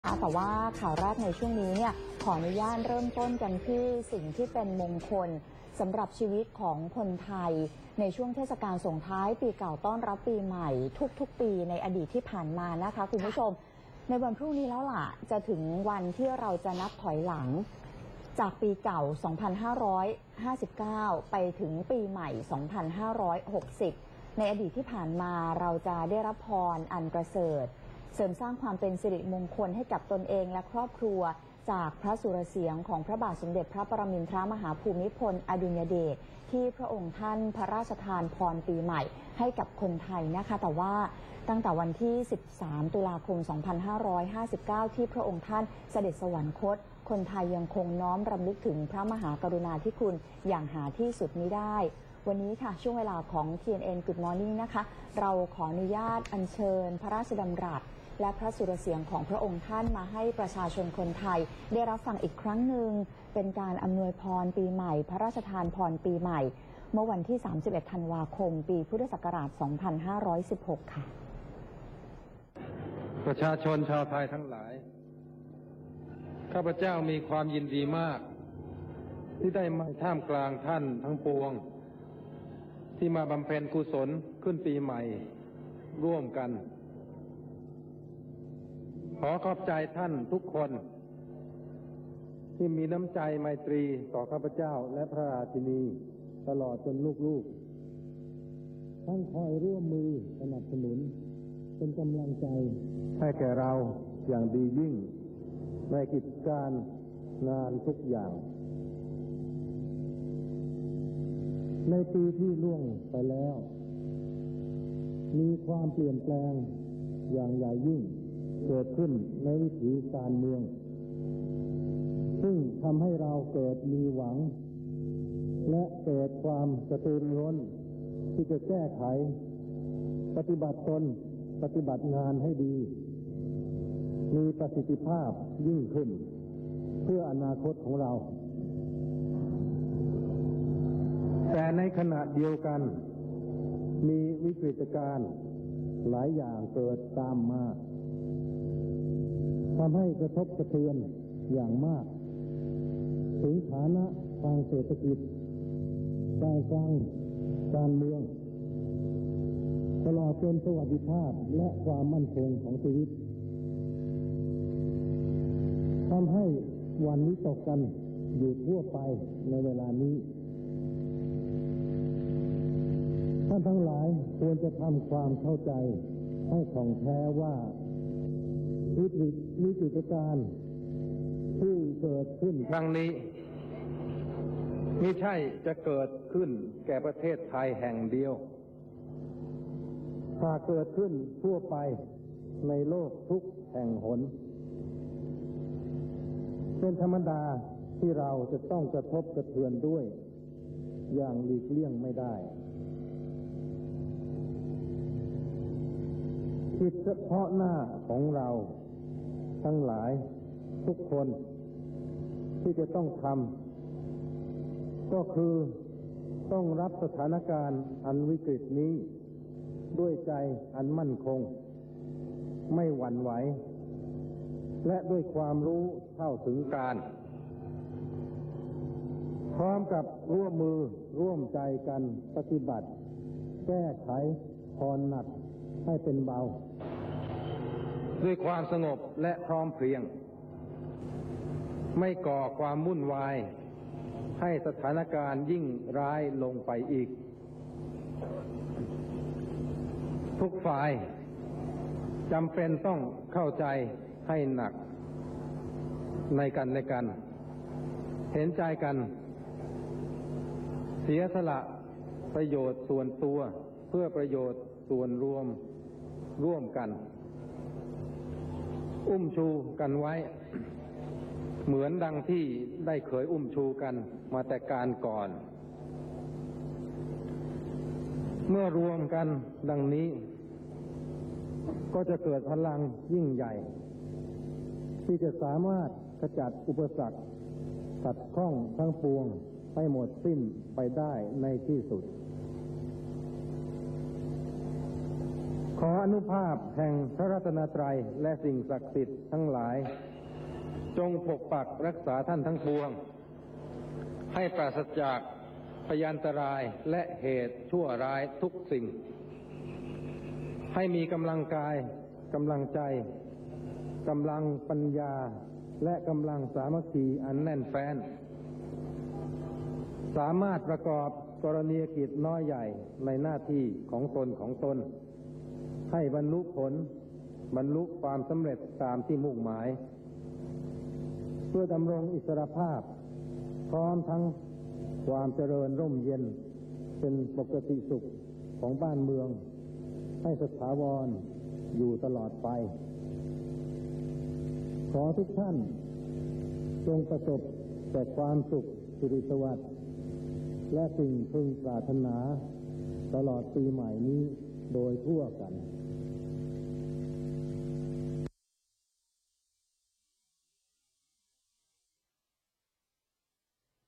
แต่ว่าข่าวแรกในช่วงนี้เนี่ยขออนุญาตเริ่มต้นกันที่สิ่งที่เป็นมงคลสำหรับชีวิตของคนไทยในช่วงเทศกาลส่งท้ายปีเก่าต้อนรับปีใหม่ทุกๆปีในอดีตที่ผ่านมานะคะคุณผู้ชมในวันพรุ่งนี้แล้วล่ะจะถึงวันที่เราจะนับถอยหลังจากปีเก่า 2559 ไปถึงปีใหม่ 2560 ในอดีตที่ผ่านมาเราจะได้รับพรอันประเสริฐเสริมสร้างความเป็นสิริมงคลให้กับตนเองและครอบครัวจากพระสุรเสียงของพระบาทสมเด็จพระปรมินทรมหาภูมิพลอดุลยเดชที่พระองค์ท่านพระราชทานพรปีใหม่ให้กับคนไทยนะคะแต่ว่าตั้งแต่วันที่ 13 ตุลาคม 2559 ที่พระองค์ท่านเสด็จสวรรคตคนไทยยังคงน้อมรำลึกถึงพระมหากรุณาธิคุณอย่างหาที่สุดมิได้วันนี้ค่ะช่วงเวลาของ TNN Good Morning นะคะเราขออนุญาตอัญเชิญพระราชดำรัสและพระสุรเสียงของพระองค์ท่านมาให้ประชาชนคนไทยได้รับฟังอีกครั้งหนึ่งเป็นการอำนวยพรปีใหม่พระราชทานพรปีใหม่เมื่อวันที่ 31 ธันวาคม ปีพุทธศักราช 2516 ค่ะประชาชนชาวไทยทั้งหลายข้าพเจ้ามีความยินดีมากที่ได้มาท่ามกลางท่านทั้งปวงที่มาบำเพ็ญกุศลขึ้นปีใหม่ร่วมกันขอขอบใจท่านทุกคนที่มีน้ำใจไมตรีต่อข้าพเจ้าและพระราชินีตลอดจนลูกๆท่านคอยร่วมมือสนับสนุนเป็นกำลังใจให้แก่เราอย่างดียิ่งในกิจการงานทุกอย่างในปีที่ล่วงไปแล้วมีความเปลี่ยนแปลงอย่างใหญ่ยิ่งเกิดขึ้นในวิถีการเมืองซึ่งทำให้เราเกิดมีหวังและเกิดความกระตือรือร้นที่จะแก้ไขปฏิบัติตนปฏิบัติงานให้ดีมีประสิทธิภาพยิ่งขึ้นเพื่ออนาคตของเราแต่ในขณะเดียวกันมีวิกฤตการณ์หลายอย่างเกิดตามมาทำให้กระทบกระเทือนอย่างมากถึงฐานะทางเศรษฐกิจการเมืองตลอดจนสวัสดิภาพและความมั่นคงของชีวิตทำให้วันวิตกกันอยู่ทั่วไปในเวลานี้ท่านทั้งหลายควรจะทำความเข้าใจให้ถ่องแท้ว่าวิกฤตการณ์ที่เกิดขึ้นครั้งนี้ไม่ใช่จะเกิดขึ้นแก่ประเทศไทยแห่งเดียวถ้าเกิดขึ้นทั่วไปในโลกทุกแห่งหนเป็นธรรมดาที่เราจะต้องกระทบกระเทือนด้วยอย่างหลีกเลี่ยงไม่ได้กิจเฉพาะหน้าของเราทั้งหลายทุกคนที่จะต้องทำก็คือต้องรับสถานการณ์อันวิกฤตนี้ด้วยใจอันมั่นคงไม่หวั่นไหวและด้วยความรู้เท่าถึงการพร้อมกับร่วมมือร่วมใจกันปฏิบัติแก้ไขผ่อนหนักให้เป็นเบาด้วยความสงบและพร้อมเพรียงไม่ก่อความวุ่นวายให้สถานการณ์ยิ่งร้ายลงไปอีกทุกฝ่ายจำเป็นต้องเข้าใจให้หนักในกันและกันเห็นใจกันเสียสละประโยชน์ส่วนตัวเพื่อประโยชน์ส่วนรวมร่วมกันอุ้มชูกันไว้เหมือนดังที่ได้เคยอุ้มชูกันมาแต่การก่อนเมื่อรวมกันดังนี้ก็จะเกิดพลังยิ่งใหญ่ที่จะสามารถขจัดอุปสรรคขัดข้องทั้งปวงให้หมดสิ้นไปได้ในที่สุดข ขออนุภาพแห่งพระรัตนตรัยและสิ่งศักดิ์สิทธิ์ทั้งหลายจงปกปักรักษาท่านทั้งปวงให้ปราศจากพยันตรายและเหตุชั่วร้ายทุกสิ่งให้มีกำลังกายกำลังใจกำลังปัญญาและกำลังสามัคคีอันแน่นแฟ้นสามารถประกอบกรณียกิจน้อยใหญ่ในหน้าที่ของตนให้บรรลุผลบรรลุความสำเร็จตามที่มุ่งหมายเพื่อดำรงอิสรภาพพร้อมทั้งความเจริญร่มเย็นเป็นปกติสุขของบ้านเมืองให้สถาวรอยู่ตลอดไปขอทุกท่านจงประสบแต่ความสุขสิริสวัสดิ์และสิ่งพึงปรารถนาตลอดปีใหม่นี้โดยทั่วกัน